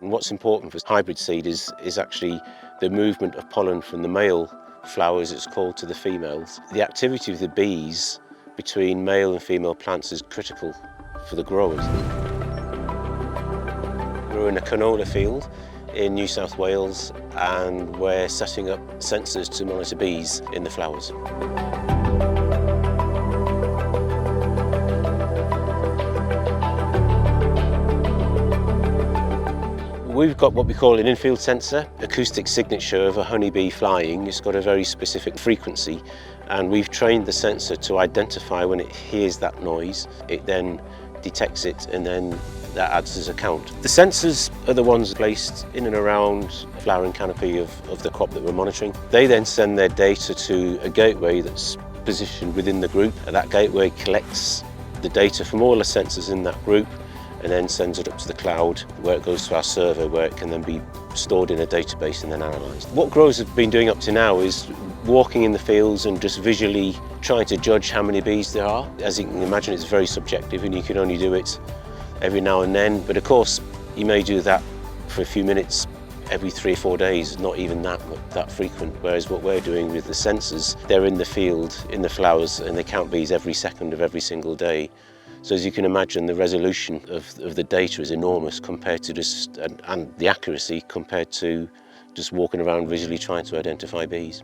And what's important for hybrid seed is actually the movement of pollen from the male flowers, it's called, to the females. The activity of the bees between male and female plants is critical for the growers. We're in a canola field in New South Wales and we're setting up sensors to monitor bees in the flowers. We've got what we call an in-field sensor, acoustic signature of a honeybee flying. It's got a very specific frequency, and we've trained the sensor to identify when it hears that noise. It then detects it, and then that adds as a count. The sensors are the ones placed in and around the flowering canopy of the crop that we're monitoring. They then send their data to a gateway that's positioned within the group, and that gateway collects the data from all the sensors in that group and then sends it up to the cloud where it goes to our server, where it can then be stored in a database and then analysed. What growers have been doing up to now is walking in the fields and just visually trying to judge how many bees there are. As you can imagine, it's very subjective and you can only do it every now and then, but of course you may do that for a few minutes every 3 or 4 days, not even that frequent. Whereas what we're doing with the sensors, they're in the field, in the flowers, and they count bees every second of every single day. So as you can imagine, the resolution of the data is enormous compared to and the accuracy compared to just walking around visually trying to identify bees.